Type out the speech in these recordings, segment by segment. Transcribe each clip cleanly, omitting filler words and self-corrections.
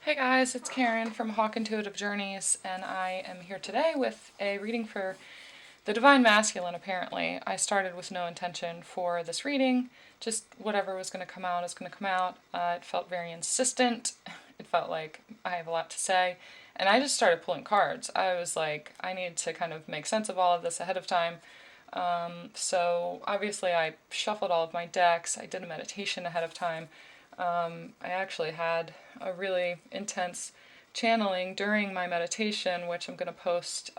Hey guys, it's Karen from Hawk Intuitive Journeys, and I am here today with a reading for the Divine Masculine, apparently. I started with no intention for this reading, just whatever was going to come out is going to come out. It felt very insistent, it felt like I have a lot to say, and I just started pulling cards. I was like, I need to kind of make sense of all of this ahead of time. So obviously I shuffled all of my decks, I did a meditation ahead of time. I actually had a really intense channeling during my meditation, which I'm going to post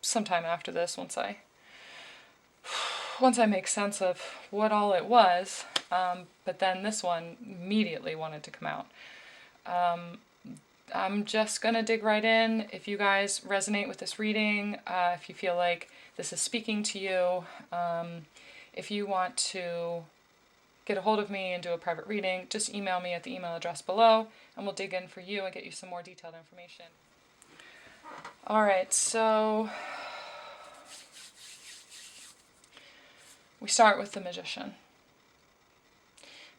sometime after this once I make sense of what all it was. But then this one immediately wanted to come out. I'm just going to dig right in. If you guys resonate with this reading, if you feel like this is speaking to you, if you want to get a hold of me and do a private reading, just email me at the email address below, and we'll dig in for you and get you some more detailed information. Alright, so we start with the Magician.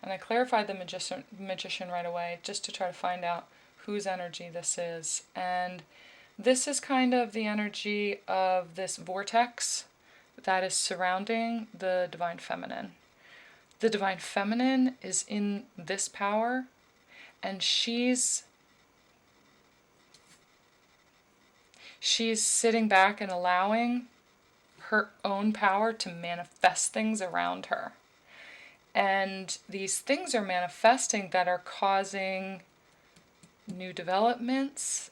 And I clarified the magician right away just to try to find out whose energy this is. And this is kind of the energy of this vortex that is surrounding the Divine Feminine. The Divine Feminine is in this power, and she's sitting back and allowing her own power to manifest things around her. And these things are manifesting that are causing new developments,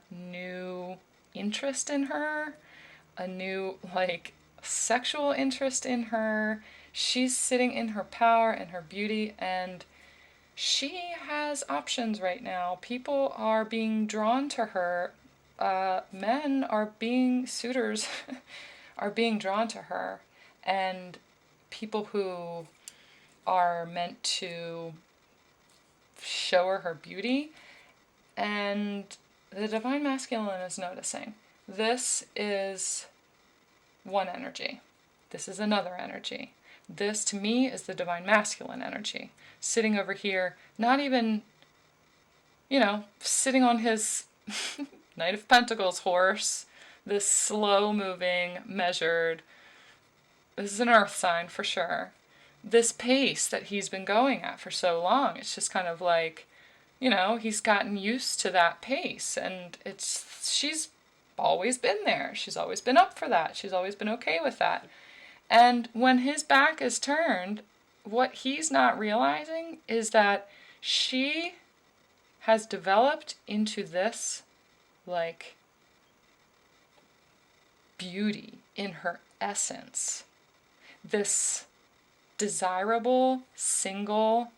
new interest in her, a new, sexual interest in her. She's sitting in her power and her beauty, and she has options right now. People are being drawn to her. Men are being suitors, are being drawn to her, and people who are meant to show her beauty. And the Divine Masculine is noticing. This is one energy. This is another energy. This, to me, is the Divine Masculine energy. Sitting over here, not even, sitting on his Knight of Pentacles horse, this slow-moving, measured, this is an earth sign for sure. This pace that he's been going at for so long, it's just kind of like, he's gotten used to that pace, and she's always been there. She's always been up for that. She's always been okay with that. And when his back is turned, what he's not realizing is that she has developed into this, beauty in her essence. This desirable, single,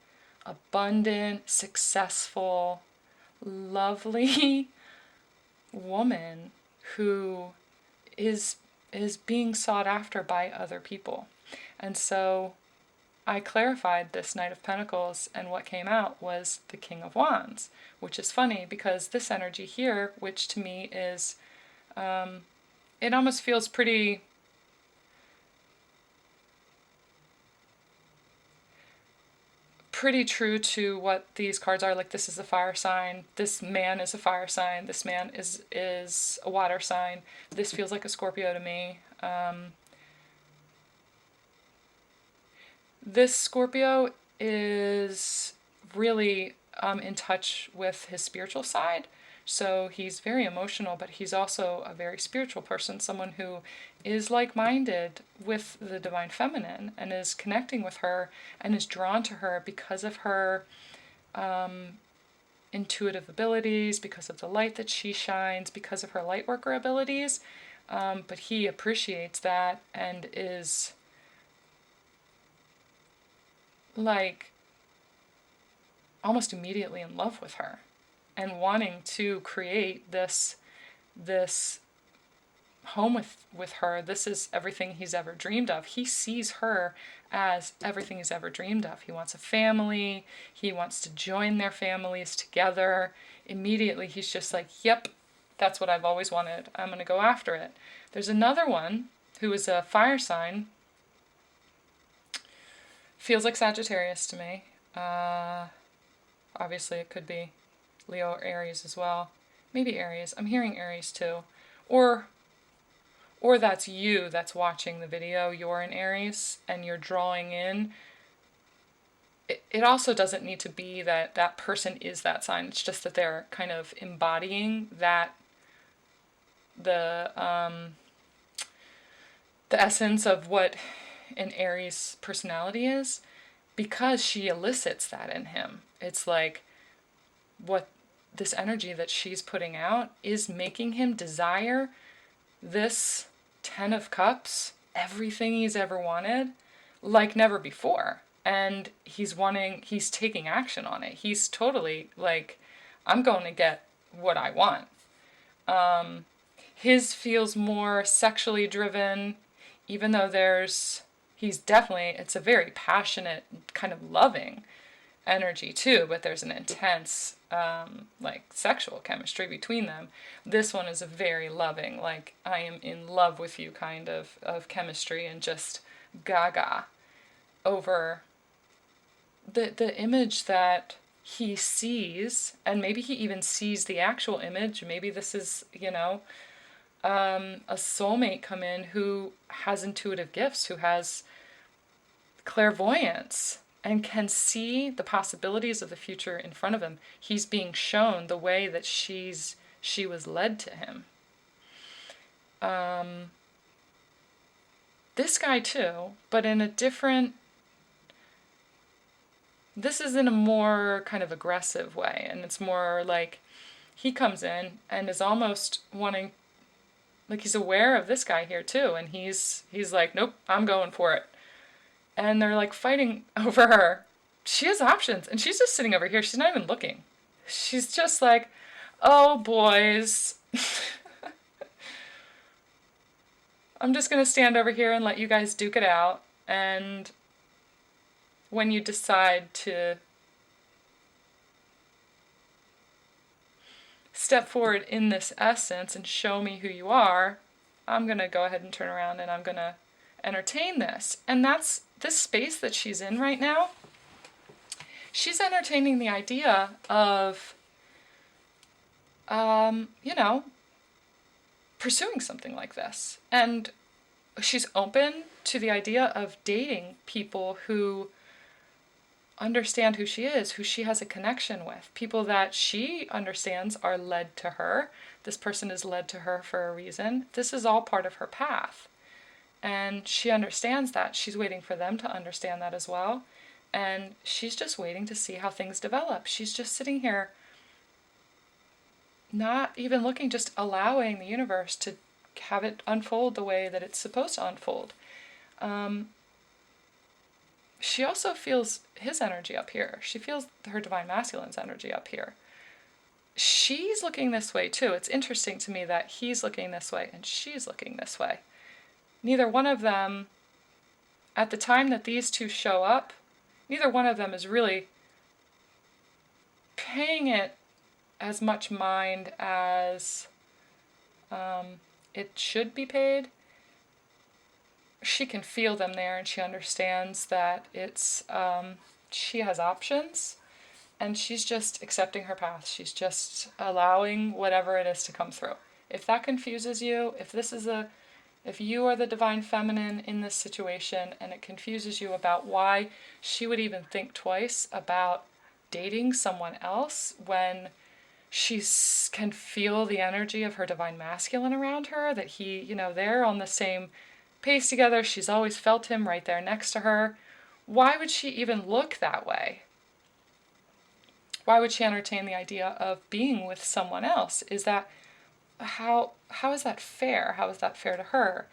abundant, successful, lovely woman who is being sought after by other people. And so I clarified this Knight of Pentacles, and what came out was the King of Wands, which is funny because this energy here, which to me is, it almost feels pretty true to what these cards are. Like, this is a fire sign, this man is a fire sign, this man is a water sign, this feels like a Scorpio to me. This Scorpio is really in touch with his spiritual side. So he's very emotional, but he's also a very spiritual person, someone who is like-minded with the Divine Feminine and is connecting with her and is drawn to her because of her intuitive abilities, because of the light that she shines, because of her light worker abilities. But he appreciates that and is almost immediately in love with her and wanting to create this home with her. This is everything he's ever dreamed of. He sees her as everything he's ever dreamed of. He wants a family. He wants to join their families together. Immediately he's just like, yep, that's what I've always wanted. I'm going to go after it. There's another one who is a fire sign. Feels like Sagittarius to me. Obviously it could be Leo or Aries as well. Maybe Aries. I'm hearing Aries too. Or that's you that's watching the video. You're in Aries and you're drawing in. It also doesn't need to be that that person is that sign. It's just that they're kind of embodying that, the essence of what an Aries personality is, because she elicits that in him. It's like what this energy that she's putting out is making him desire this 10 of Cups, everything he's ever wanted, like never before. And he's taking action on it. He's totally like, I'm going to get what I want. His feels more sexually driven, even though it's a very passionate, kind of loving energy too, but there's an intense, like sexual chemistry between them. This one is a very loving, like I am in love with you kind of chemistry, and just gaga over the image that he sees, and maybe he even sees the actual image. Maybe this is, a soulmate come in who has intuitive gifts, who has clairvoyance, and can see the possibilities of the future in front of him. He's being shown the way that she was led to him. This guy too, but in a different, this is in a more kind of aggressive way, and it's more like he comes in and is almost wanting, like he's aware of this guy here too, and he's like, nope, I'm going for it. And they're like fighting over her. She has options, and she's just sitting over here. She's not even looking. She's just like, oh boys, I'm just going to stand over here and let you guys duke it out. And when you decide to step forward in this essence and show me who you are, I'm going to go ahead and turn around and I'm going to entertain this. And that's this space that she's in right now. She's entertaining the idea of, pursuing something like this. And she's open to the idea of dating people who understand who she is, who she has a connection with, people that she understands are led to her. This person is led to her for a reason. This is all part of her path. And she understands that. She's waiting for them to understand that as well. And she's just waiting to see how things develop. She's just sitting here, not even looking, just allowing the universe to have it unfold the way that it's supposed to unfold. She also feels his energy up here. She feels her divine masculine's energy up here. She's looking this way too. It's interesting to me that he's looking this way and she's looking this way. Neither one of them, at the time that these two show up, neither one of them is really paying it as much mind as it should be paid. She can feel them there, and she understands that it's she has options, and she's just accepting her path. She's just allowing whatever it is to come through. If that confuses you, if you are the divine feminine in this situation and it confuses you about why she would even think twice about dating someone else when she can feel the energy of her divine masculine around her, that they're on the same pace together. She's always felt him right there next to her. Why would she even look that way? Why would she entertain the idea of being with someone else? Is that how is that fair? How is that fair to her?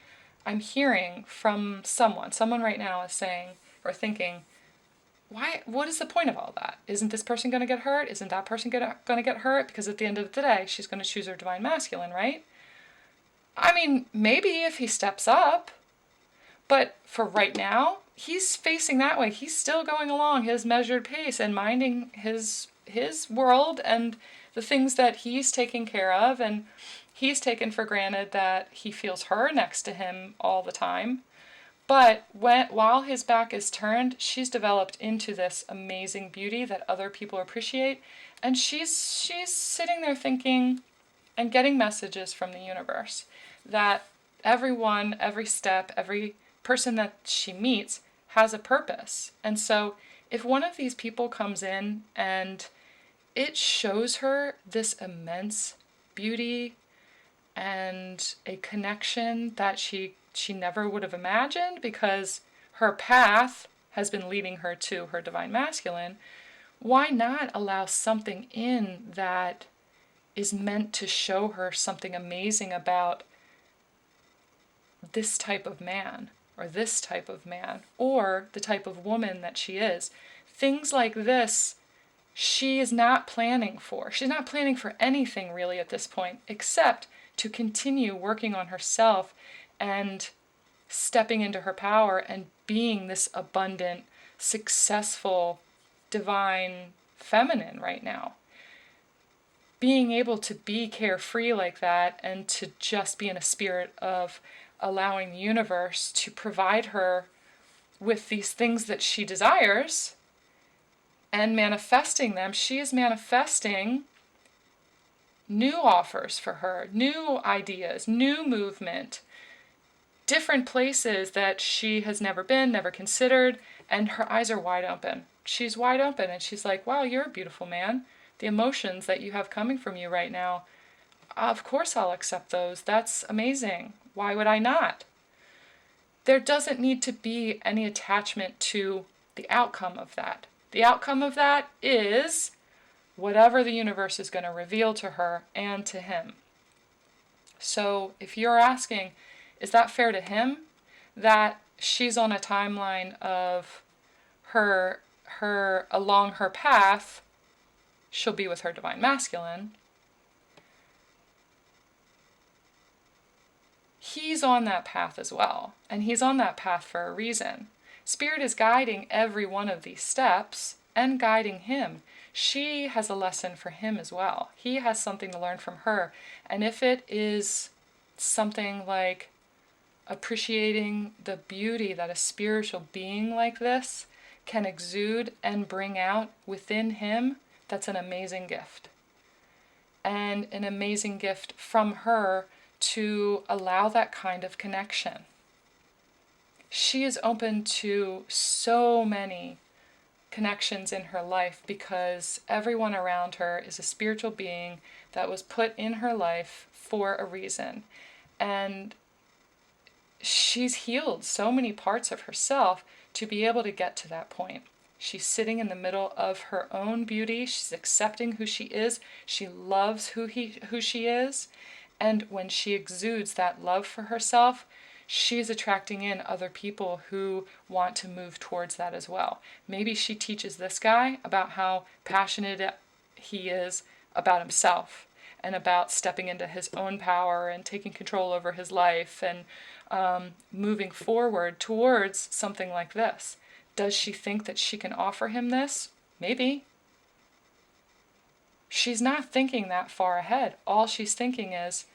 I'm hearing from someone right now is saying or thinking, what is the point of all that? Isn't this person going to get hurt? Isn't that person going to get hurt? Because at the end of the day, she's going to choose her divine masculine, right? I mean, maybe if he steps up, but for right now, he's facing that way. He's still going along his measured pace and minding his world and the things that he's taking care of, and he's taken for granted that he feels her next to him all the time. But while his back is turned, she's developed into this amazing beauty that other people appreciate, And she's sitting there thinking and getting messages from the universe that everyone, every step, every person that she meets has a purpose. And so if one of these people comes in and it shows her this immense beauty and a connection that she never would have imagined, because her path has been leading her to her divine masculine, why not allow something in that is meant to show her something amazing about this type of man, or this type of man, or the type of woman that she is? Things like this she is not planning for. She's not planning for anything really at this point, except to continue working on herself and stepping into her power and being this abundant, successful, divine feminine right now. Being able to be carefree like that and to just be in a spirit of allowing the universe to provide her with these things that she desires and manifesting them. She is manifesting new offers for her, new ideas, new movement, different places that she has never been, never considered, and her eyes are wide open. She's wide open and she's like, wow, you're a beautiful man. The emotions that you have coming from you right now, of course I'll accept those. That's amazing. Why would I not? There doesn't need to be any attachment to the outcome of that. The outcome of that is whatever the universe is going to reveal to her and to him. So if you're asking, is that fair to him? That she's on a timeline of her along her path, she'll be with her divine masculine. He's on that path as well, and he's on that path for a reason. Spirit is guiding every one of these steps and guiding him. She has a lesson for him as well. He has something to learn from her. And if it is something like appreciating the beauty that a spiritual being like this can exude and bring out within him, that's an amazing gift. And an amazing gift from her to allow that kind of connection. She is open to so many connections in her life because everyone around her is a spiritual being that was put in her life for a reason. And she's healed so many parts of herself to be able to get to that point. She's sitting in the middle of her own beauty. She's accepting who she is. She loves who she is. And when she exudes that love for herself, she's attracting in other people who want to move towards that as well. Maybe she teaches this guy about how passionate he is about himself and about stepping into his own power and taking control over his life and moving forward towards something like this. Does she think that she can offer him this? Maybe. She's not thinking that far ahead. All she's thinking is,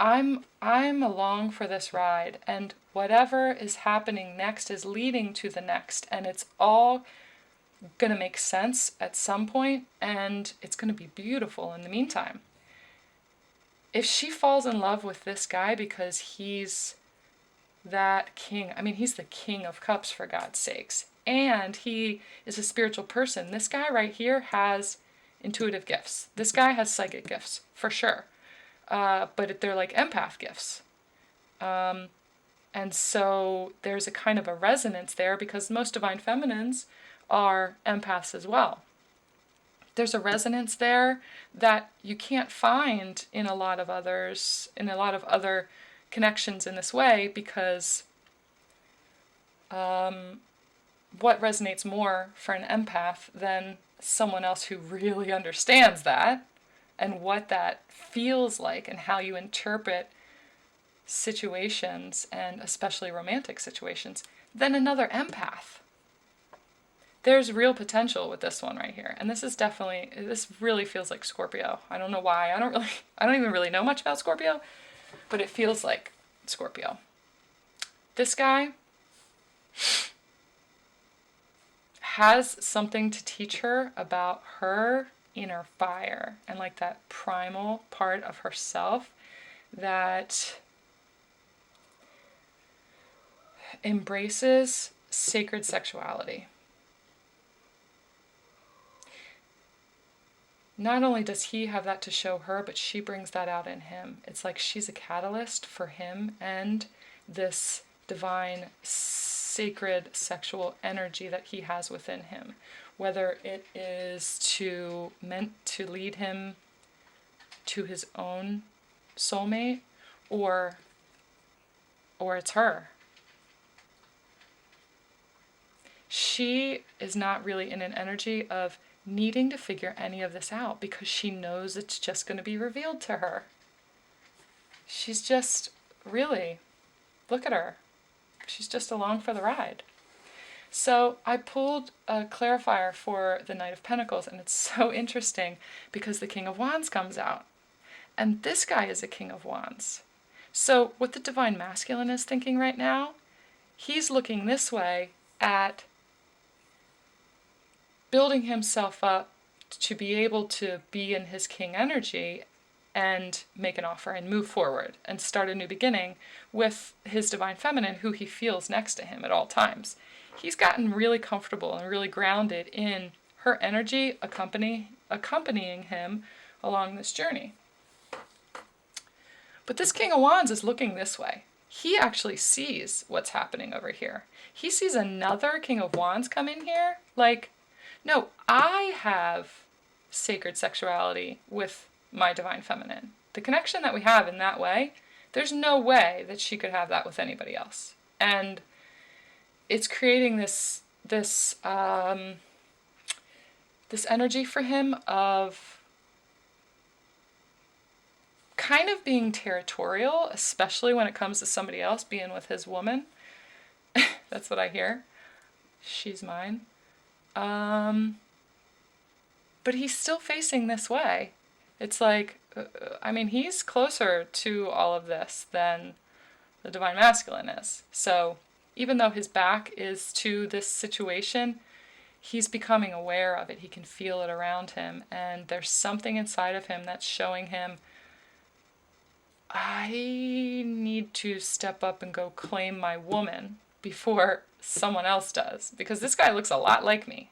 I'm along for this ride, and whatever is happening next is leading to the next, and it's all going to make sense at some point, and it's going to be beautiful in the meantime. If she falls in love with this guy because he's that king, I mean, he's the king of cups, for God's sakes, and he is a spiritual person. This guy right here has intuitive gifts. This guy has psychic gifts, for sure. But they're like empath gifts. And so there's a kind of a resonance there because most divine feminines are empaths as well. There's a resonance there that you can't find in a lot of others, in a lot of other connections in this way, because what resonates more for an empath than someone else who really understands that and what that feels like and how you interpret situations, and especially romantic situations, than another empath. There's real potential with this one right here. And this really feels like Scorpio. I don't know why. I don't even really know much about Scorpio, but it feels like Scorpio. This guy has something to teach her about her inner fire and like that primal part of herself that embraces sacred sexuality. Not only does he have that to show her, but she brings that out in him. It's like she's a catalyst for him and this divine, sacred sexual energy that he has within him. Whether it is meant to lead him to his own soulmate, or it's her. She is not really in an energy of needing to figure any of this out because she knows it's just going to be revealed to her. She's just really, look at her. She's just along for the ride. So I pulled a clarifier for the Knight of Pentacles, and it's so interesting because the King of Wands comes out. And this guy is a King of Wands. So what the Divine Masculine is thinking right now, he's looking this way at building himself up to be able to be in his king energy and make an offer and move forward and start a new beginning with his Divine Feminine, who he feels next to him at all times. He's gotten really comfortable and really grounded in her energy accompanying him along this journey. But this King of Wands is looking this way. He actually sees what's happening over here. He sees another King of Wands come in here like, no, I have sacred sexuality with my Divine Feminine. The connection that we have in that way, there's no way that she could have that with anybody else. And it's creating this energy for him of kind of being territorial, especially when it comes to somebody else being with his woman. That's what I hear. She's mine. But he's still facing this way. It's like, he's closer to all of this than the Divine Masculine is. So even though his back is to this situation, he's becoming aware of it. He can feel it around him. And there's something inside of him that's showing him, I need to step up and go claim my woman before someone else does. Because this guy looks a lot like me.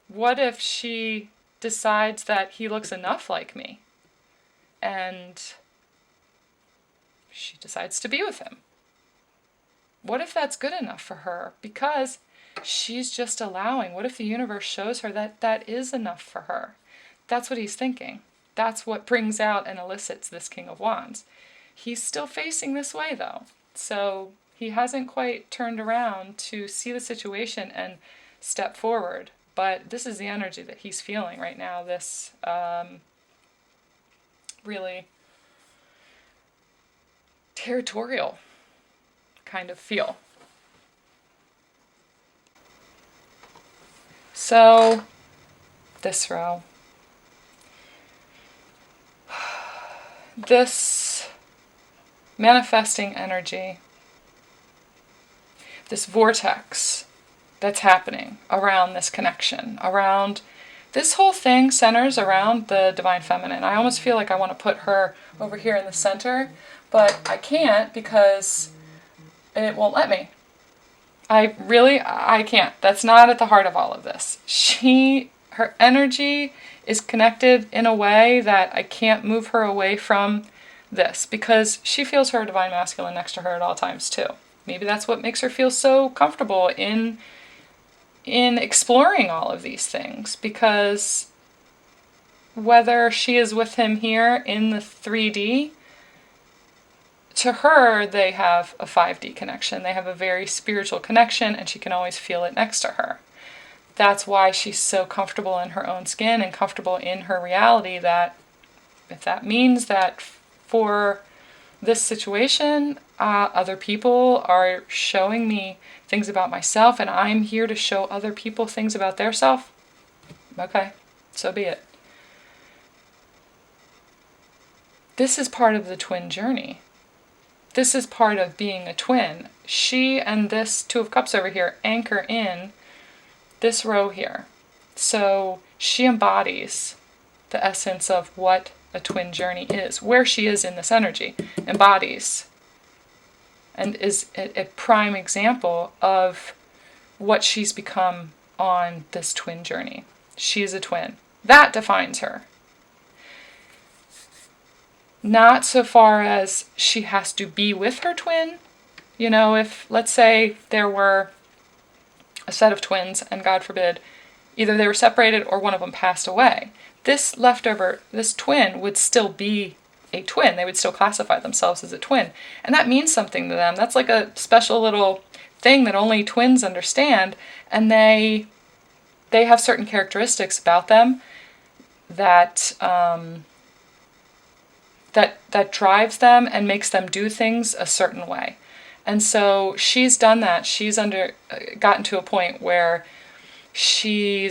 What if she decides that he looks enough like me and she decides to be with him? What if that's good enough for her? Because she's just allowing. What if the universe shows her that that is enough for her? That's what he's thinking. That's what brings out and elicits this King of Wands. He's still facing this way, though. So he hasn't quite turned around to see the situation and step forward. But this is the energy that he's feeling right now, this really territorial kind of feel. So, this row. This manifesting energy, this vortex that's happening around this connection, around this whole thing centers around the Divine Feminine. I almost feel like I want to put her over here in the center, but I can't because it won't let me. I can't. That's not at the heart of all of this. Her energy is connected in a way that I can't move her away from this because she feels her Divine Masculine next to her at all times too. Maybe that's what makes her feel so comfortable in exploring all of these things, because whether she is with him here in the 3D, to her they have a 5D connection. They have a very spiritual connection, and she can always feel it next to her. That's why she's so comfortable in her own skin and comfortable in her reality, that if that means that for this situation, other people are showing me things about myself and I'm here to show other people things about their self, okay, so be it. This is part of the twin journey. This is part of being a twin. She and this Two of Cups over here anchor in this row here. So she embodies the essence of what a twin journey is, where she is in this energy, embodies, and is a prime example of what she's become on this twin journey. She is a twin. That defines her. Not so far as she has to be with her twin. You know, if, let's say, there were a set of twins, and God forbid, either they were separated or one of them passed away, this twin would still be a twin. They would still classify themselves as a twin. And that means something to them. That's like a special little thing that only twins understand. And they have certain characteristics about them that that drives them and makes them do things a certain way. And so she's done that. She's gotten to a point where she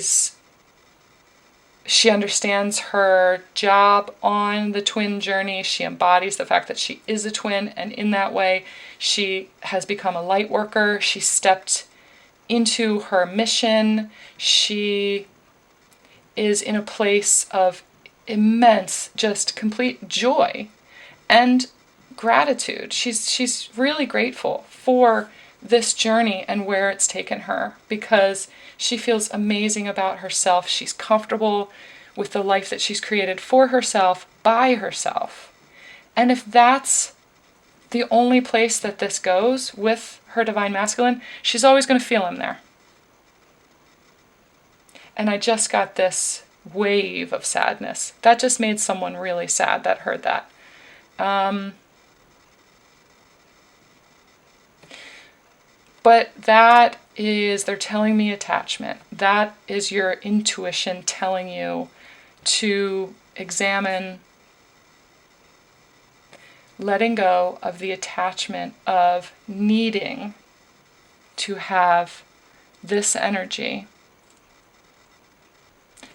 understands her job on the twin journey. She embodies the fact that she is a twin, and in that way, she has become a light worker. She stepped into her mission. She is in a place of immense, just complete joy and gratitude. She's really grateful for this journey and where it's taken her, because she feels amazing about herself. She's comfortable with the life that she's created for herself, by herself. And if that's the only place that this goes with her divine masculine, she's always going to feel him there. And I just got this wave of sadness. That just made someone really sad that heard that. But that is, they're telling me attachment. That is your intuition telling you to examine letting go of the attachment of needing to have this energy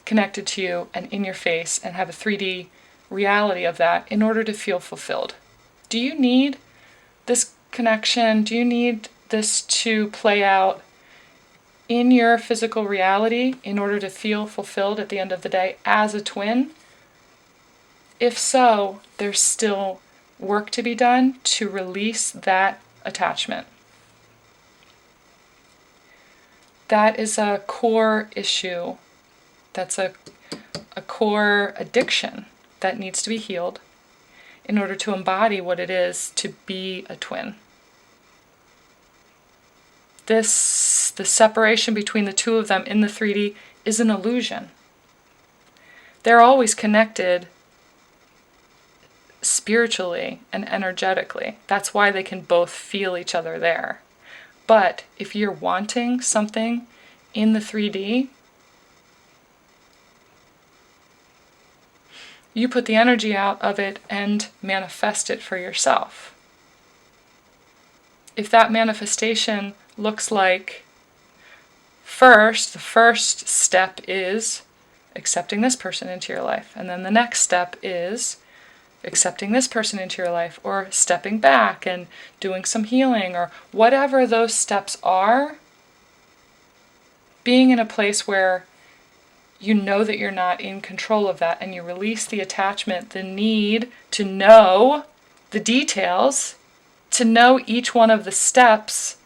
connected to you and in your face and have a 3D reality of that in order to feel fulfilled. Do you need this connection? Do you need this to play out in your physical reality in order to feel fulfilled at the end of the day as a twin? If so, there's still work to be done to release that attachment. That is a core issue. That's a core addiction that needs to be healed in order to embody what it is to be a twin. The separation between the two of them in the 3D is an illusion. They're always connected spiritually and energetically. That's why they can both feel each other there. But if you're wanting something in the 3D, you put the energy out of it and manifest it for yourself. If that manifestation looks like, the first step is accepting this person into your life. And then the next step is accepting this person into your life, or stepping back and doing some healing, or whatever those steps are. Being in a place where you know that you're not in control of that, and you release the attachment, the need to know the details, to know each one of the steps.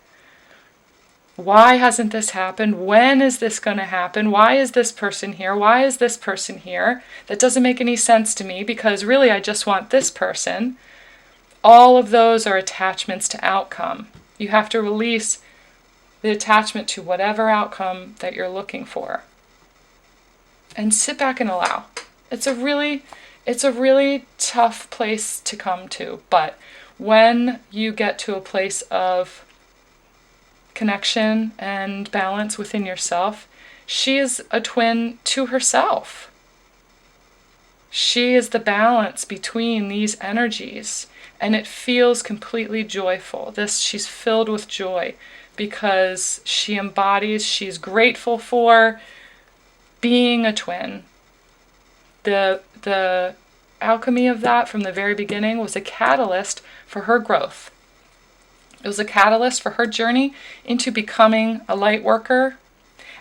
Why hasn't this happened? When is this going to happen? Why is this person here? Why is this person here? That doesn't make any sense to me, because really I just want this person. All of those are attachments to outcome. You have to release the attachment to whatever outcome that you're looking for. And sit back and allow. It's a really tough place to come to, but when you get to a place of connection and balance within yourself, she is a twin to herself. She is the balance between these energies, and it feels completely joyful. She's filled with joy because she's grateful for being a twin. The alchemy of that from the very beginning was a catalyst for her growth. It was a catalyst for her journey into becoming a light worker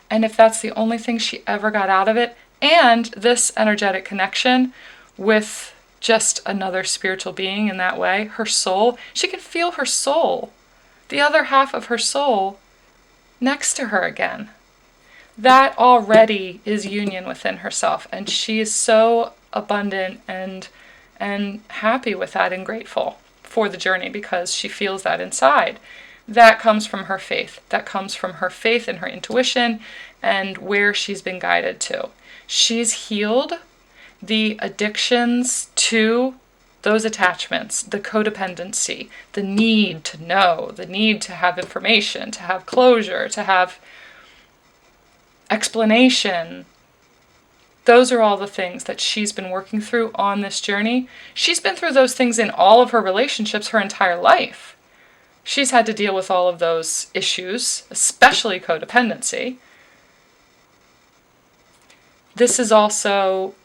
And if that's the only thing she ever got out of it, and this energetic connection with just another spiritual being in that way, her soul, she can feel her soul, the other half of her soul, next to her again. That already is union within herself, and she is so abundant and happy with that and grateful for the journey because she feels that inside. That comes from her faith. That comes from her faith and her intuition and where she's been guided to. She's healed the addictions to those attachments, the codependency, the need to know, the need to have information, to have closure, to have explanation. Those are all the things that she's been working through on this journey. She's been through those things in all of her relationships her entire life. She's had to deal with all of those issues, especially codependency. This is also,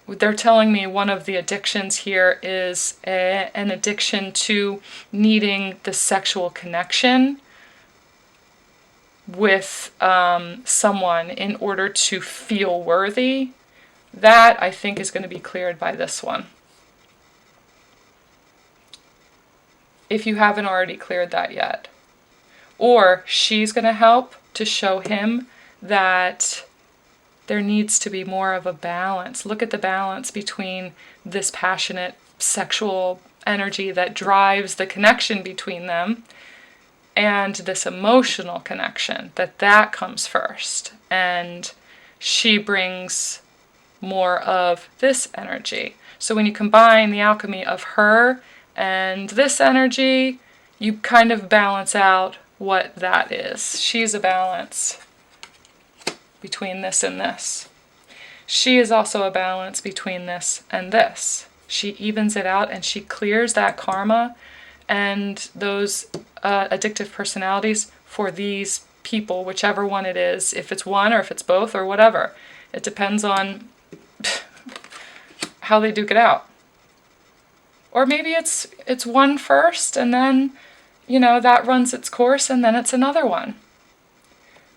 they're telling me one of the addictions here is an addiction to needing the sexual connection with someone in order to feel worthy. That, I think, is going to be cleared by this one. If you haven't already cleared that yet. Or she's going to help to show him that there needs to be more of a balance. Look at the balance between this passionate sexual energy that drives the connection between them and this emotional connection, that comes first. And she brings more of this energy. So when you combine the alchemy of her and this energy, you kind of balance out what that is. She's a balance between this and this. She is also a balance between this and this. She evens it out and she clears that karma and those addictive personalities for these people, whichever one it is, if it's one or if it's both or whatever. It depends on how they duke it out. Or maybe it's one first and then, that runs its course and then it's another one.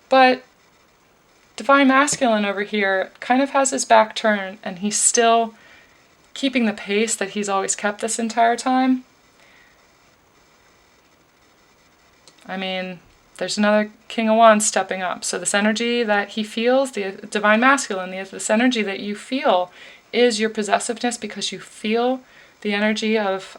But Divine Masculine over here kind of has his back turned and he's still keeping the pace that he's always kept this entire time. I mean, there's another King of Wands stepping up. So this energy that he feels, the Divine Masculine, this energy that you feel is your possessiveness because you feel the energy of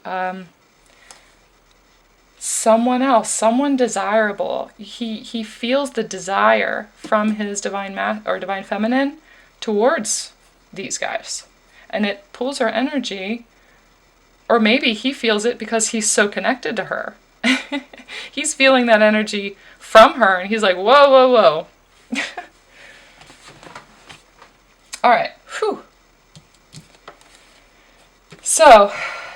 someone else, someone desirable. He feels the desire from his Divine Divine Feminine towards these guys. And it pulls her energy, or maybe he feels it because he's so connected to her. He's feeling that energy from her, and he's like, whoa, whoa, whoa. All right. Whew. So,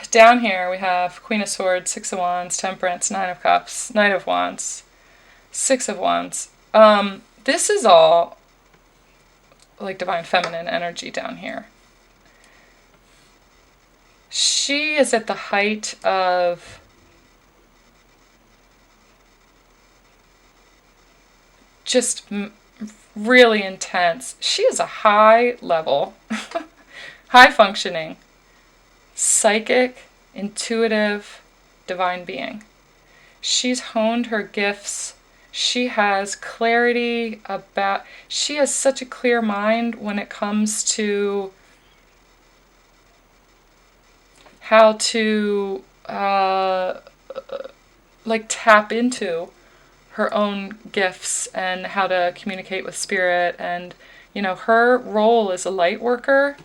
down here we have Queen of Swords, Six of Wands, Temperance, Nine of Cups, Knight of Wands, Six of Wands. This is all like Divine Feminine energy down here. She is at the height of just really intense. She is a high level, high functioning, psychic, intuitive, divine being. She's honed her gifts. She has clarity she has such a clear mind when it comes to how to tap into her own gifts and how to communicate with spirit. And her role as a light worker,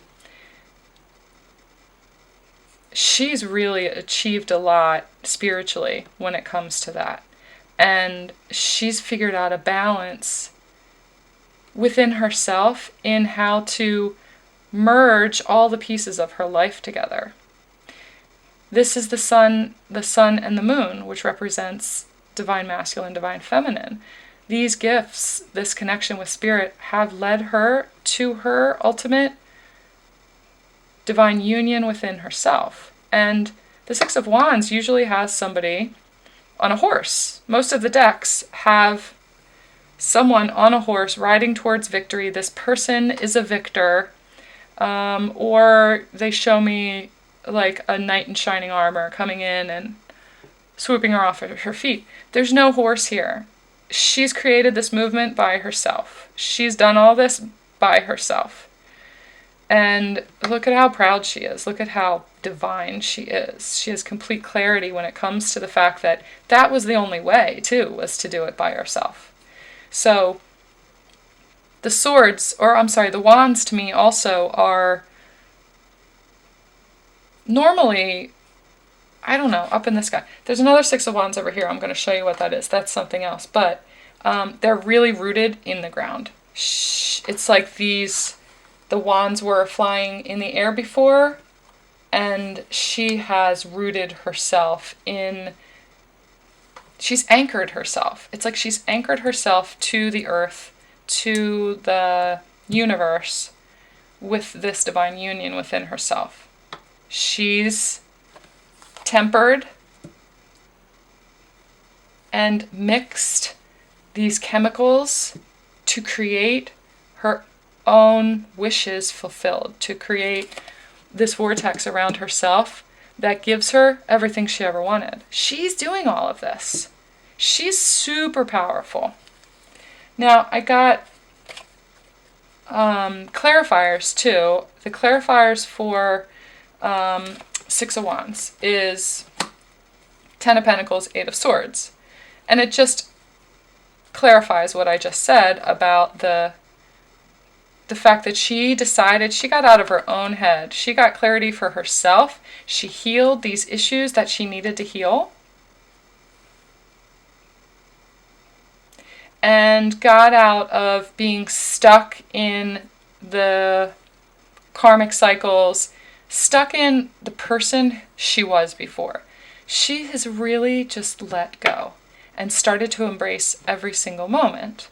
she's really achieved a lot spiritually when it comes to that. And she's figured out a balance within herself in how to merge all the pieces of her life together. This is the sun and the moon, which represents Divine Masculine, Divine Feminine. These gifts, this connection with spirit, have led her to her ultimate divine union within herself. And the Six of Wands usually has somebody on a horse. Most of the decks have someone on a horse riding towards victory. This person is a victor. Or they show me like a knight in shining armor coming in and swooping her off her feet. There's no horse here. She's created this movement by herself. She's done all this by herself. And look at how proud she is. Look at how divine she is. She has complete clarity when it comes to the fact that that was the only way, too, was to do it by herself. So the swords, or I'm sorry, the wands to me also are normally, I don't know, up in the sky. There's another Six of Wands over here. I'm going to show you what that is. That's something else. But they're really rooted in the ground. It's like the wands were flying in the air before, and she has rooted herself in, she's anchored herself. It's like she's anchored herself to the earth, to the universe, with this divine union within herself. She's tempered and mixed these chemicals to create her own wishes fulfilled, to create this vortex around herself that gives her everything she ever wanted. She's doing all of this. She's super powerful. Now, I got clarifiers too. The clarifiers for Six of Wands is Ten of Pentacles, Eight of Swords. And it just clarifies what I just said about the fact that she decided, she got out of her own head. She got clarity for herself. She healed these issues that she needed to heal. And got out of being stuck in the karmic cycles, stuck in the person she was before. She has really just let go and started to embrace every single moment.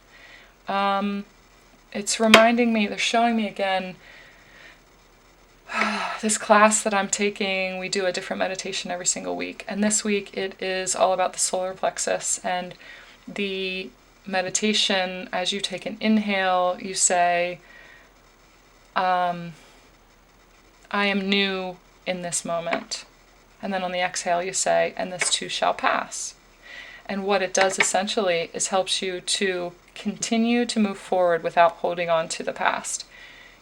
It's reminding me, they're showing me again, this class that I'm taking, we do a different meditation every single week. And this week it is all about the solar plexus. And the meditation, as you take an inhale, you say, I am new in this moment. And then on the exhale you say, and this too shall pass. And what it does essentially is helps you to continue to move forward without holding on to the past.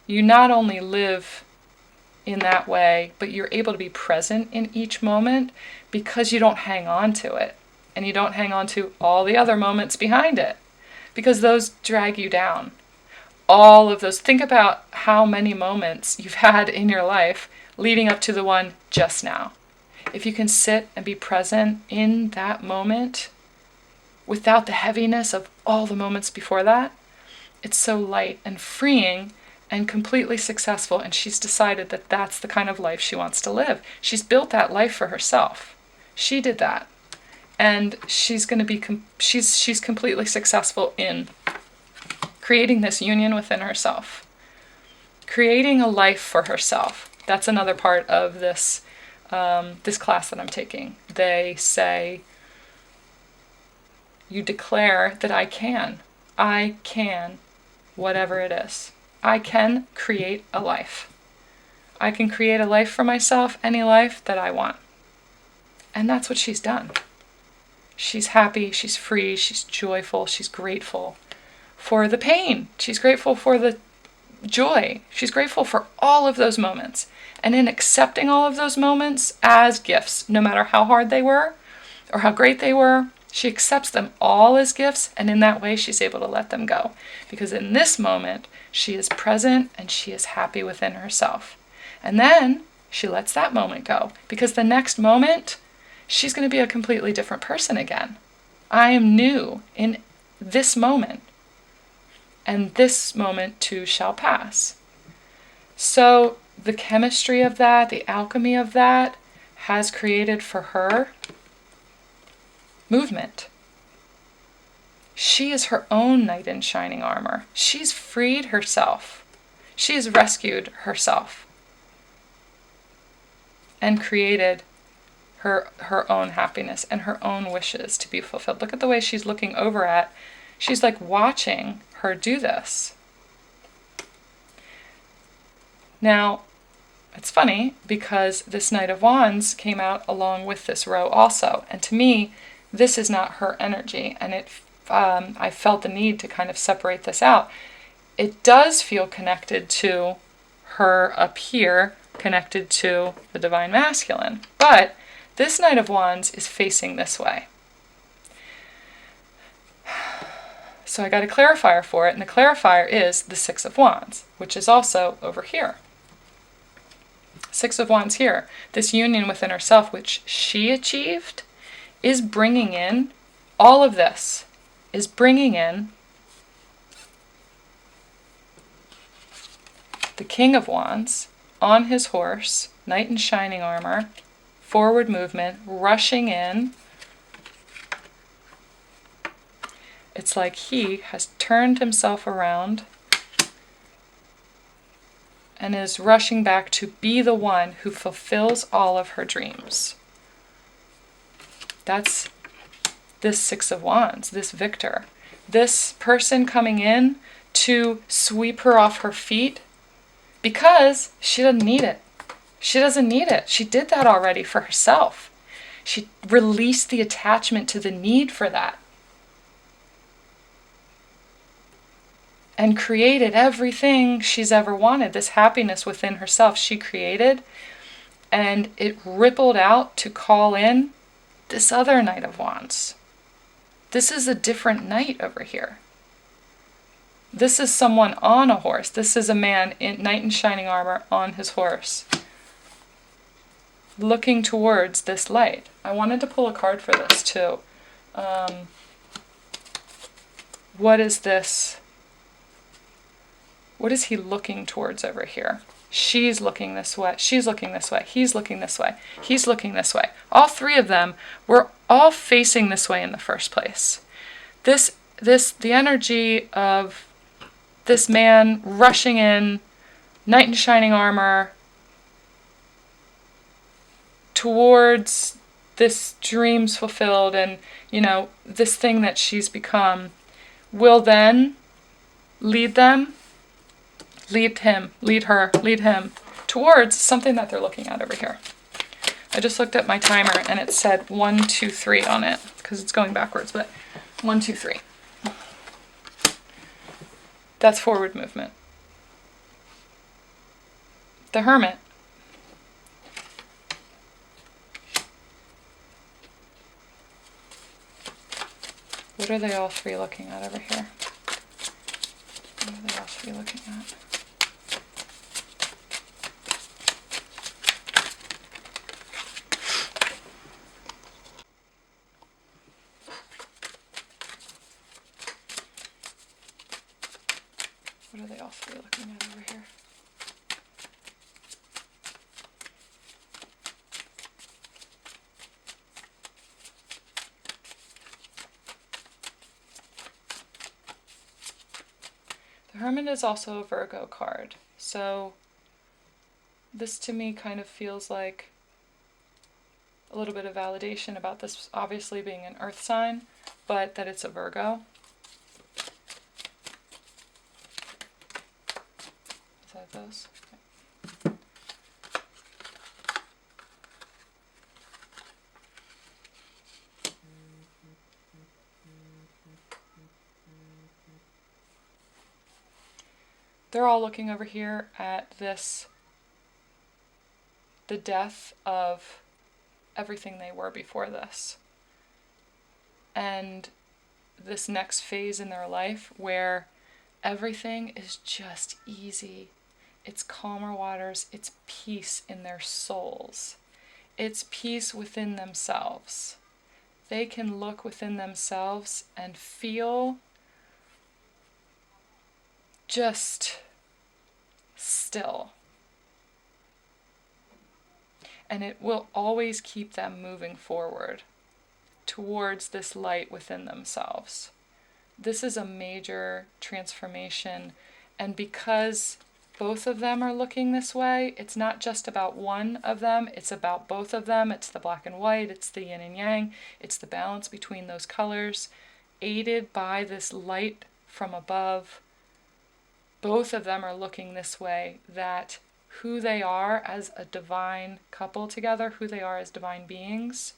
You not only live in that way, but you're able to be present in each moment because you don't hang on to it. And you don't hang on to all the other moments behind it, because those drag you down. All of those, think about how many moments you've had in your life leading up to the one just now. If you can sit and be present in that moment without the heaviness of all the moments before that, it's so light and freeing and completely successful. And she's decided that that's the kind of life she wants to live. She's built that life for herself. She did that. And she's going to be, she's completely successful in creating this union within herself. Creating a life for herself. That's another part of this this class that I'm taking. They say, you declare that I can, whatever it is. I can create a life. I can create a life for myself, any life that I want. And that's what she's done. She's happy, she's free, she's joyful, she's grateful for the pain. She's grateful for the joy. She's grateful for all of those moments. And in accepting all of those moments as gifts, no matter how hard they were or how great they were, she accepts them all as gifts, and in that way she's able to let them go. Because in this moment, she is present and she is happy within herself. And then she lets that moment go, because the next moment, she's going to be a completely different person again. I am new in this moment, and this moment too shall pass. So the chemistry of that, the alchemy of that, has created for her movement. She is her own knight in shining armor. She's freed herself. She has rescued herself and created her own happiness and her own wishes to be fulfilled. Look at the way she's looking over at She's like watching her do this. Now, it's funny because this Knight of Wands came out along with this row also. And to me, this is not her energy. And I felt the need to kind of separate this out. It does feel connected to her up here, connected to the Divine Masculine. But this Knight of Wands is facing this way. So I got a clarifier for it, and the clarifier is the Six of Wands, which is also over here. Six of Wands here. This union within herself, which she achieved, is bringing in all of this, is bringing in the King of Wands on his horse, knight in shining armor, forward movement, rushing in. It's like he has turned himself around and is rushing back to be the one who fulfills all of her dreams. That's this Six of Wands, this victor. This person coming in to sweep her off her feet because she doesn't need it. She doesn't need it. She did that already for herself. She released the attachment to the need for that. And created everything she's ever wanted. This happiness within herself she created, and it rippled out to call in this other Knight of Wands. This is a different knight over here. This is someone on a horse. This is a man in knight in shining armor on his horse, looking towards this light. I wanted to pull a card for this too. What is this? What is he looking towards over here? She's looking this way. She's looking this way. He's looking this way. He's looking this way. All three of them were all facing this way in the first place. The energy of this man rushing in, knight in shining armor, towards this dreams fulfilled and, this thing that she's become, will then lead them, lead him, lead her, lead him towards something that they're looking at over here. I just looked at my timer and it said 1, 2, 3 on it because it's going backwards, but 1, 2, 3. That's forward movement. The Hermit. What are they all three looking at over here? What are they all three looking at? What are they all three looking at over here? The Hermit is also a Virgo card, so this to me kind of feels like a little bit of validation about this obviously being an earth sign, but that it's a Virgo. Is that those? Okay. They're all looking over here at this, the death of everything they were before this. And this next phase in their life where everything is just easy. It's calmer waters, it's peace in their souls. It's peace within themselves. They can look within themselves and feel just still. And it will always keep them moving forward towards this light within themselves. This is a major transformation, and because both of them are looking this way, it's not just about one of them, it's about both of them. It's the black and white, it's the yin and yang, it's the balance between those colors. aided by this light from above. Both of them are looking this way, that who they are as a divine couple together, who they are as divine beings,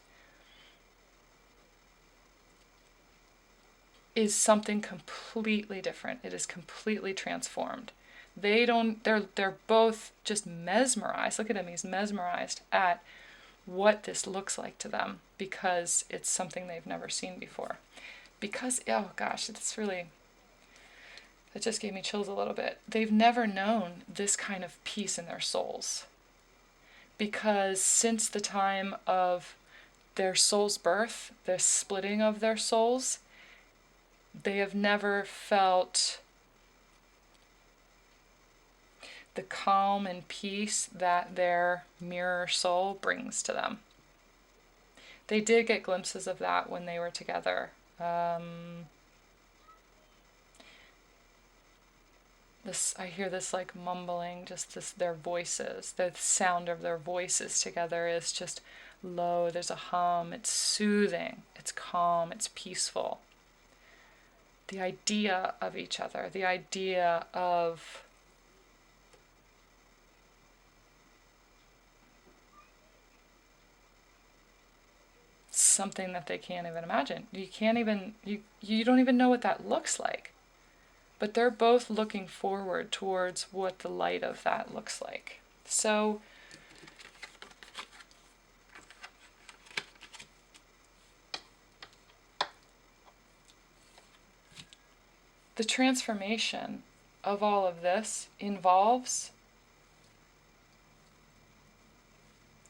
is something completely different. It is completely transformed. They're both just mesmerized. Look at him, he's mesmerized at what this looks like to them, because it's something they've never seen before. Because, oh gosh, that just gave me chills a little bit. They've never known this kind of peace in their souls. Because since the time of their soul's birth, the splitting of their souls, they have never felt the calm and peace that their mirror soul brings to them. They did get glimpses of that when they were together. I hear this like mumbling, just their voices, the sound of their voices together is just low. There's a hum. It's soothing. It's calm. It's peaceful. The idea of each other, the idea of something that they can't even imagine. You don't even know what that looks like. But they're both looking forward towards what the light of that looks like. So the transformation of all of this involves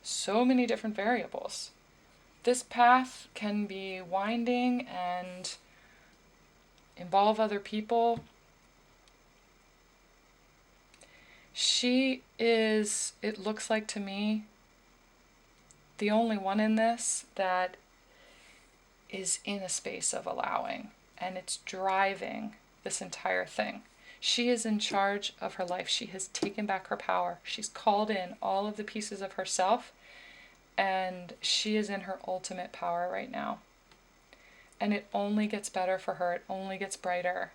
so many different variables. This path can be winding and involve other people. She is, it looks like to me, the only one in this that is in a space of allowing, and it's driving this entire thing. She is in charge of her life. She has taken back her power. She's called in all of the pieces of herself, and she is in her ultimate power right now. And it only gets better for her. It only gets brighter.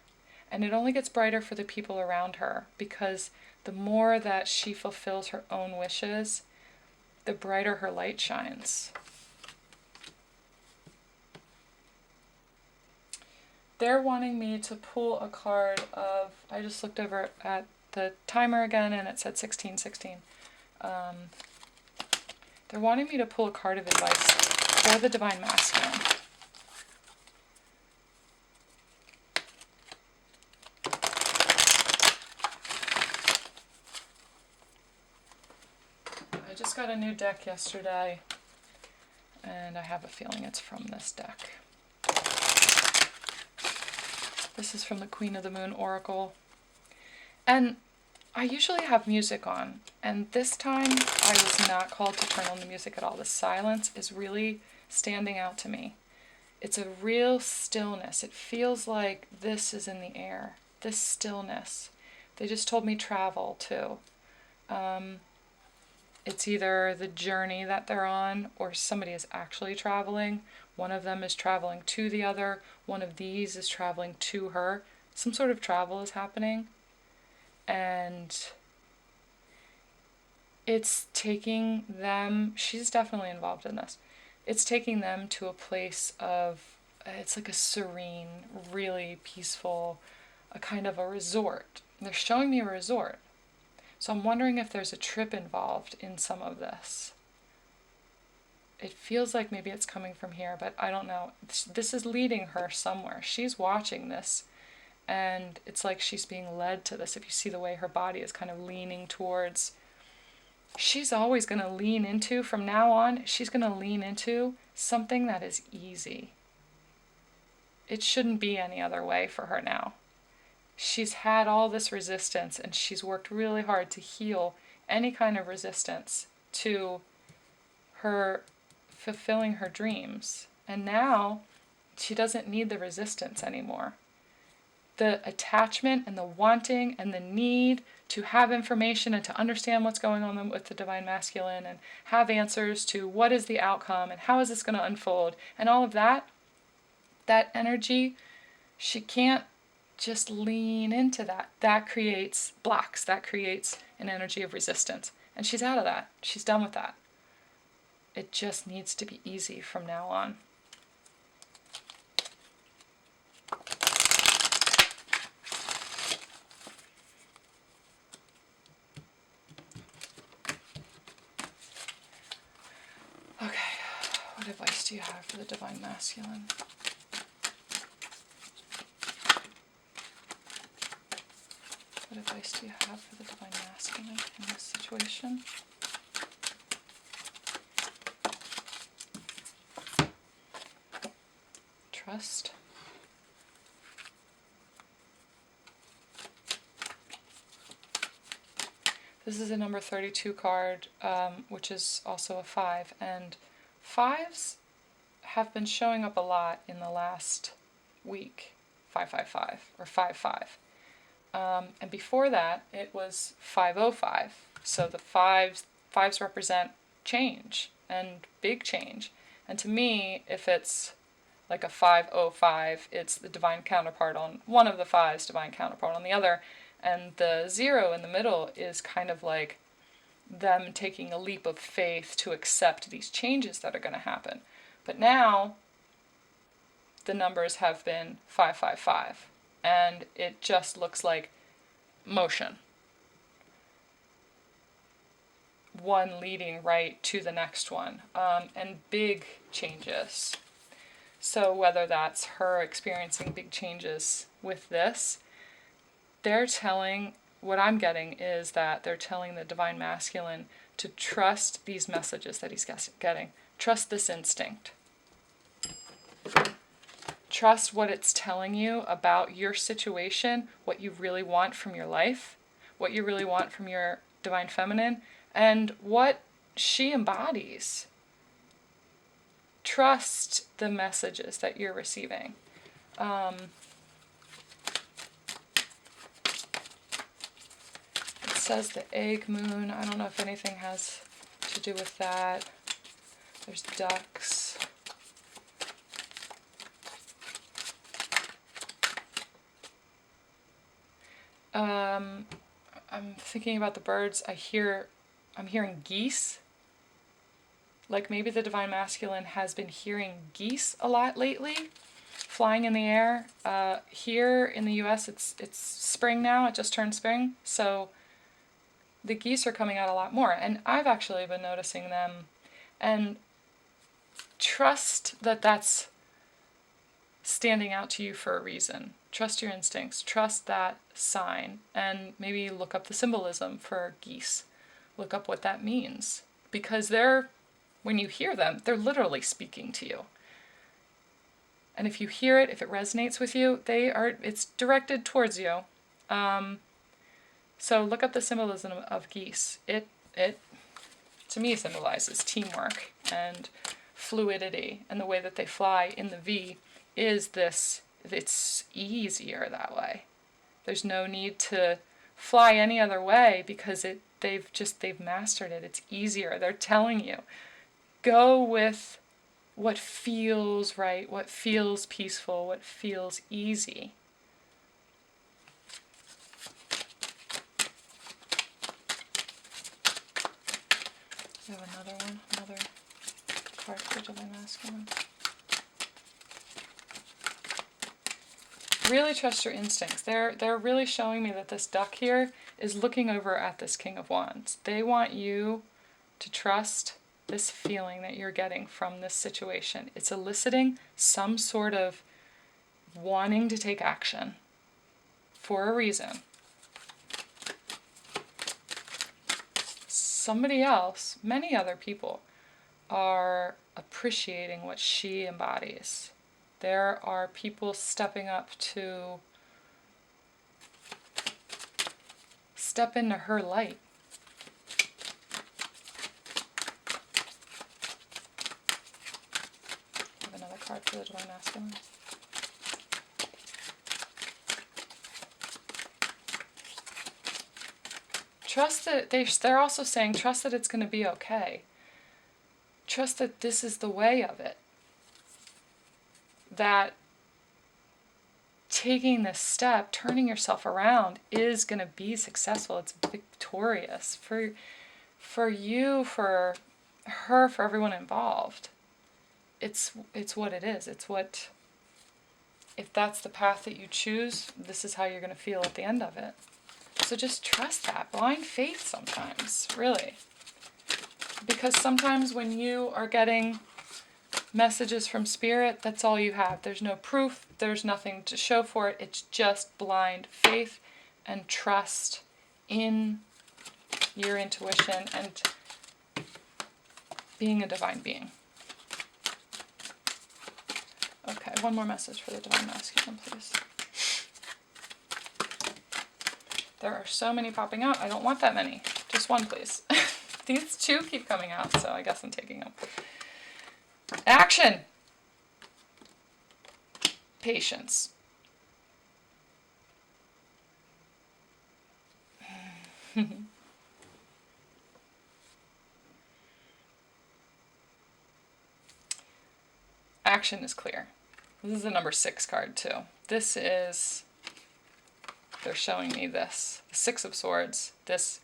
And it only gets brighter for the people around her, because the more that she fulfills her own wishes, the brighter her light shines. They're wanting me to pull a card of, I just looked over at the timer again and it said 16:16. They're wanting me to pull a card of advice for the Divine Masculine. I just got a new deck yesterday, and I have a feeling it's from this deck. This is from the Queen of the Moon Oracle. And I usually have music on, and this time I was not called to turn on the music at all. The silence is really standing out to me. It's a real stillness. It feels like this is in the air. This stillness. They just told me travel too. It's either the journey that they're on, or somebody is actually traveling. One of them is traveling to the other. One of these is traveling to her. Some sort of travel is happening. And it's taking them, she's definitely involved in this. It's taking them to a place of, it's like a serene, really peaceful, a kind of a resort. They're showing me a resort. So I'm wondering if there's a trip involved in some of this. It feels like maybe it's coming from here, but I don't know. This is leading her somewhere. She's watching this, and it's like she's being led to this. If you see the way her body is kind of leaning towards, she's always going to lean into, from now on, she's going to lean into something that is easy. It shouldn't be any other way for her now. She's had all this resistance, and she's worked really hard to heal any kind of resistance to her fulfilling her dreams. And now she doesn't need the resistance anymore. The attachment and the wanting and the need to have information and to understand what's going on with the Divine Masculine and have answers to what is the outcome and how is this going to unfold and all of that, that energy, she can't just lean into that. That creates blocks. That creates an energy of resistance. And she's out of that. She's done with that. It just needs to be easy from now on. Okay, what advice do you have for the Divine Masculine? What advice do you have for the Divine Masculine in this situation? Trust. This is a number 32 card, which is also a 5. And 5s have been showing up a lot in the last week. 555 or 55. And before that, it was 505. So the fives represent change and big change. And to me, if it's like a 505, it's the divine counterpart on one of the fives, divine counterpart on the other. And the 0 in the middle is kind of like them taking a leap of faith to accept these changes that are going to happen. But now, the numbers have been 555. And it just looks like motion. One leading right to the next one. And big changes. So whether that's her experiencing big changes with this, they're telling, what I'm getting is that they're telling the Divine Masculine to trust these messages that he's getting. Trust this instinct. Trust what it's telling you about your situation, what you really want from your life, what you really want from your Divine Feminine, and what she embodies. Trust the messages that you're receiving. It says the egg moon. I don't know if anything has to do with that. There's ducks. I'm thinking about the birds. I'm hearing geese. Like maybe the Divine Masculine has been hearing geese a lot lately, flying in the air. Here in the US, it's spring now. It just turned spring, so the geese are coming out a lot more. And I've actually been noticing them. And trust that that's standing out to you for a reason. Trust your instincts. Trust that sign. And maybe look up the symbolism for geese. Look up what that means. Because when you hear them, they're literally speaking to you. And if you hear it, if it resonates with you, it's directed towards you. So look up the symbolism of geese. It to me symbolizes teamwork and fluidity, and the way that they fly in the V is this. It's easier that way. There's no need to fly any other way because they've mastered it. It's easier. They're telling you, go with what feels right, what feels peaceful, what feels easy. We have another card for Divine Masculine. Really trust your instincts. They're really showing me that this duck here is looking over at this King of Wands. They want you to trust this feeling that you're getting from this situation. It's eliciting some sort of wanting to take action for a reason. Somebody else, many other people, are appreciating what she embodies. There are people stepping up to step into her light. I have another card for the Divine Masculine. Trust that they're also saying, trust that it's going to be okay. Trust that this is the way of it. That taking this step, turning yourself around, is going to be successful. It's victorious for you, for her, for everyone involved. It's what it is. It's what, if that's the path that you choose, this is how you're going to feel at the end of it. So just trust that. Blind faith sometimes, really. Because sometimes when you are getting messages from Spirit, that's all you have. There's no proof. There's nothing to show for it. It's just blind faith and trust in your intuition and being a divine being. Okay, one more message for the Divine Masculine, please. There are so many popping out. I don't want that many. Just one, please. These two keep coming out, so I guess I'm taking them. Action! Patience. Action is clear. This is the number 6 card, too. This is... They're showing me this. The 6 of Swords. This,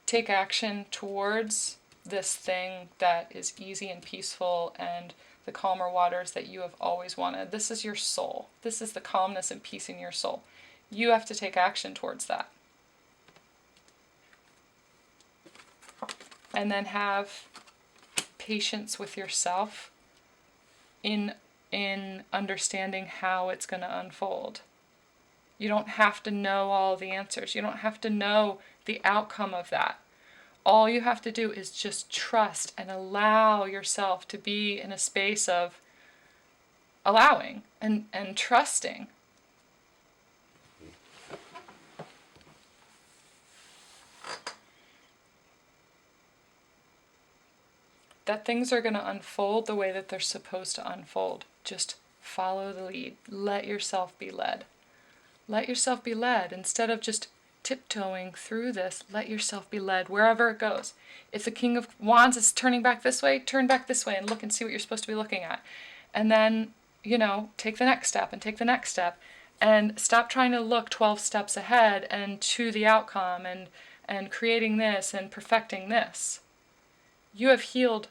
take action towards this thing that is easy and peaceful and the calmer waters that you have always wanted. This is your soul. This is the calmness and peace in your soul. You have to take action towards that. And then have patience with yourself in understanding how it's going to unfold. You don't have to know all the answers. You don't have to know the outcome of that. All you have to do is just trust and allow yourself to be in a space of allowing and trusting. That things are going to unfold the way that they're supposed to unfold. Just follow the lead. Let yourself be led. Let yourself be led. Instead of just tiptoeing through this, let yourself be led wherever it goes. If the King of Wands is turning back this way, turn back this way and look and see what you're supposed to be looking at. And then, take the next step and take the next step. And stop trying to look 12 steps ahead and to the outcome and creating this and perfecting this. You have healed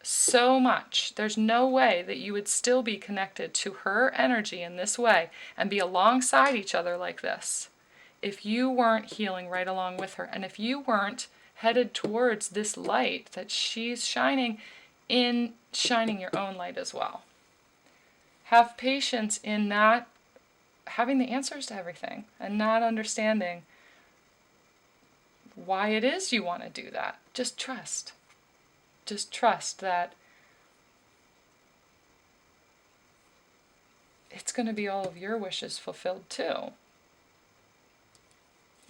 so much. There's no way that you would still be connected to her energy in this way and be alongside each other like this if you weren't healing right along with her, and if you weren't headed towards this light that she's shining in, shining your own light as well. Have patience in not having the answers to everything and not understanding why it is you want to do that. Just trust. Just trust that it's going to be all of your wishes fulfilled too.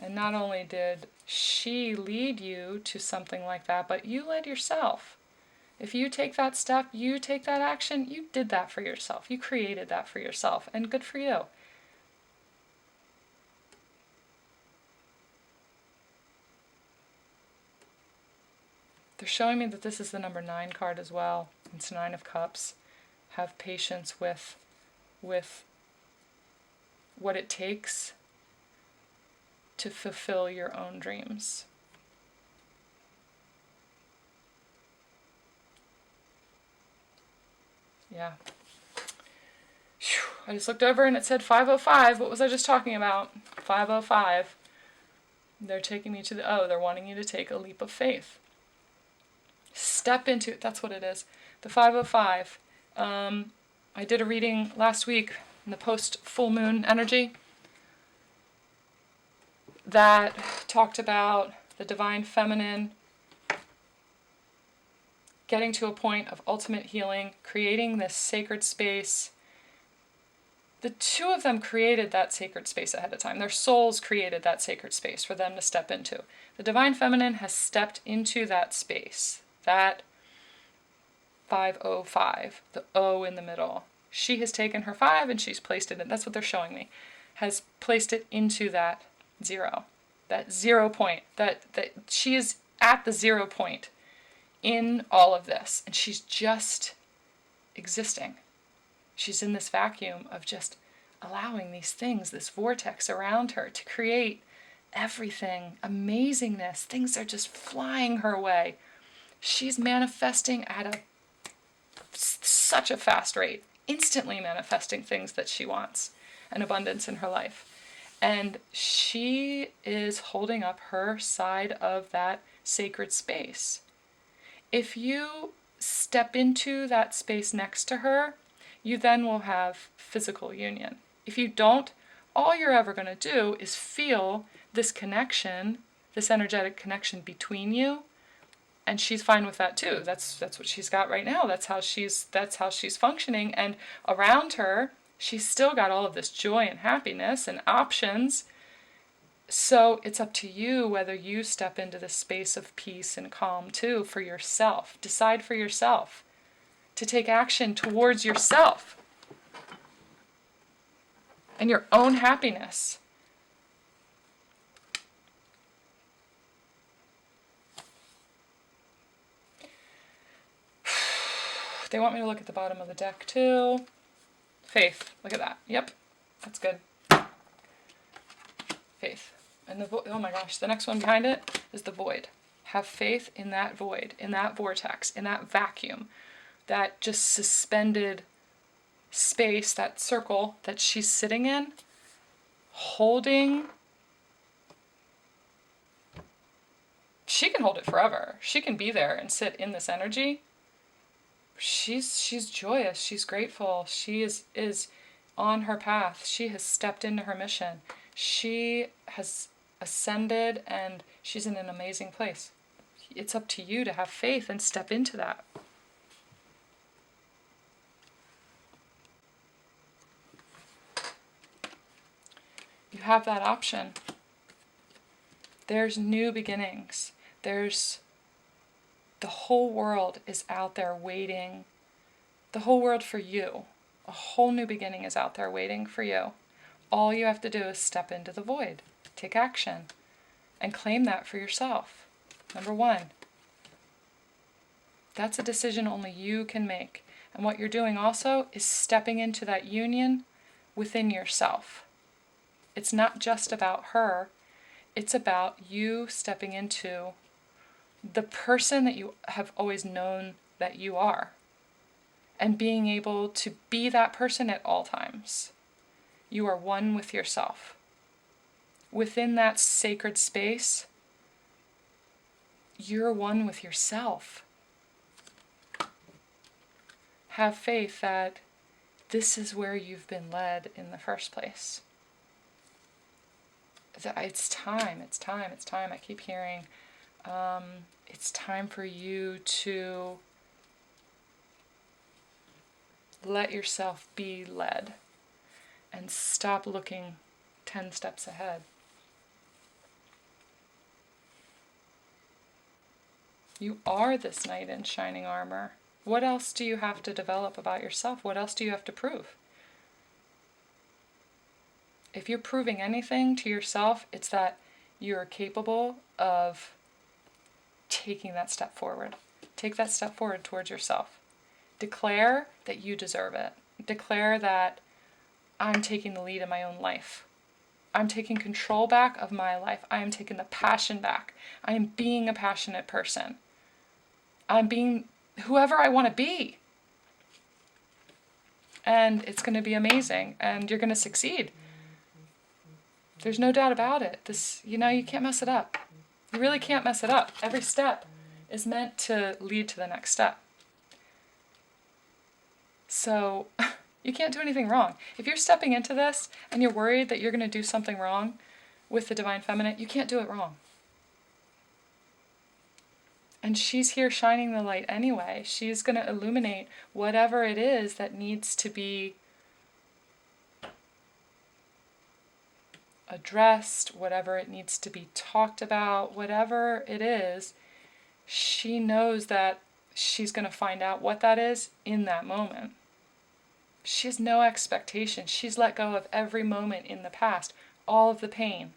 And not only did she lead you to something like that, but you led yourself. If you take that step, you take that action, you did that for yourself. You created that for yourself, and good for you. They're showing me that this is the number 9 card as well. It's 9 of Cups. Have patience with what it takes to fulfill your own dreams. Yeah. Whew. I just looked over and it said 505. What was I just talking about? 505. They're taking me to they're wanting you to take a leap of faith. Step into it. That's what it is. The 505. I did a reading last week in the post-full moon energy that talked about the divine feminine getting to a point of ultimate healing, creating this sacred space. The two of them created that sacred space ahead of time. Their souls created that sacred space for them to step into. The divine feminine has stepped into that space. That 505, the O in the middle. She has taken her 5 and she's placed it in, that's what they're showing me, has placed it into that 0. That 0 point. That she is at the 0 point in all of this. And she's just existing. She's in this vacuum of just allowing these things, this vortex around her, to create everything, amazingness. Things are just flying her way. She's manifesting at such a fast rate, instantly manifesting things that she wants, and abundance in her life. And she is holding up her side of that sacred space. If you step into that space next to her, you then will have physical union. If you don't, all you're ever going to do is feel this connection, this energetic connection between you, and she's fine with that too. That's what she's got right now. That's how she's functioning, and around her, she's still got all of this joy and happiness and options. So it's up to you whether you step into the space of peace and calm too for yourself. Decide for yourself to take action towards yourself and your own happiness. They want me to look at the bottom of the deck too. Faith, look at that. Yep, that's good. Faith. And oh my gosh, the next one behind it is the void. Have faith in that void, in that vortex, in that vacuum, that just suspended space, that circle that she's sitting in, holding. She can hold it forever. She can be there and sit in this energy. She's joyous. She's grateful. She is on her path. She has stepped into her mission. She has ascended and she's in an amazing place. It's up to you to have faith and step into that. You have that option. There's new beginnings. The whole world is out there waiting. The whole world for you. A whole new beginning is out there waiting for you. All you have to do is step into the void. Take action. And claim that for yourself. Number one. That's a decision only you can make. And what you're doing also is stepping into that union within yourself. It's not just about her. It's about you stepping into the person that you have always known that you are. And being able to be that person at all times. You are one with yourself. Within that sacred space, you're one with yourself. Have faith that this is where you've been led in the first place. It's time. I keep hearing, it's time for you to let yourself be led and stop looking 10 steps ahead. You are this knight in shining armor. What else do you have to develop about yourself? What else do you have to prove? If you're proving anything to yourself, it's that you're capable of taking that step forward. Take that step forward towards yourself. Declare that you deserve it. Declare that I'm taking the lead in my own life. I'm taking control back of my life. I am taking the passion back. I am being a passionate person. I'm being whoever I want to be. And it's going to be amazing. And you're going to succeed. There's no doubt about it. You can't mess it up. You really can't mess it up. Every step is meant to lead to the next step. So you can't do anything wrong. If you're stepping into this and you're worried that you're going to do something wrong with the Divine Feminine, you can't do it wrong. And she's here shining the light anyway. She's going to illuminate whatever it is that needs to be addressed, whatever it needs to be talked about, whatever it is, she knows that she's going to find out what that is in that moment. She has no expectation. She's let go of every moment in the past, all of the pain.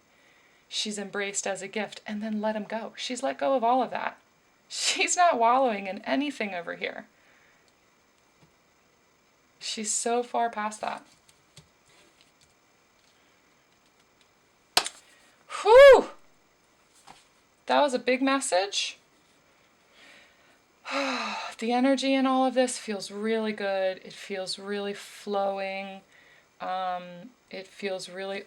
She's embraced as a gift and then let him go. She's let go of all of that. She's not wallowing in anything over here. She's so far past that. that was a big message. The energy in all of this feels really good. It feels really flowing. It feels really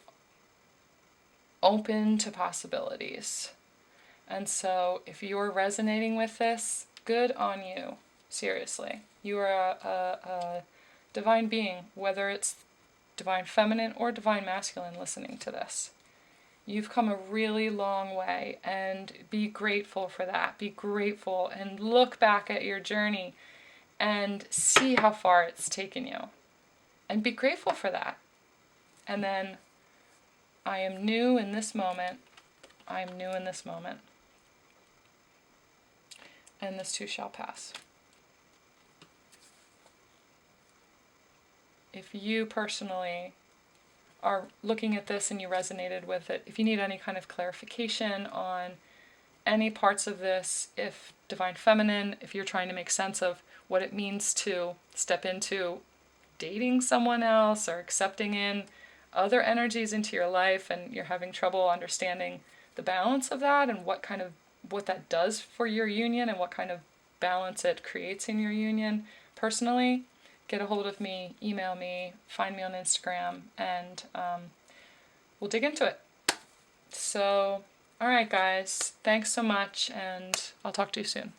open to possibilities. And so if you're resonating with this, good on you. Seriously. You are a divine being, whether it's divine feminine or divine masculine listening to this. You've come a really long way, and be grateful for that. Be grateful and look back at your journey and see how far it's taken you. And be grateful for that. And then, I am new in this moment. I am new in this moment. And this too shall pass. If you personally are looking at this and you resonated with it, if you need any kind of clarification on any parts of this, if divine feminine, if you're trying to make sense of what it means to step into dating someone else or accepting in other energies into your life, and you're having trouble understanding the balance of that and what that does for your union and what kind of balance it creates in your union personally, get a hold of me, email me, find me on Instagram, and we'll dig into it. So, all right, guys, thanks so much, and I'll talk to you soon.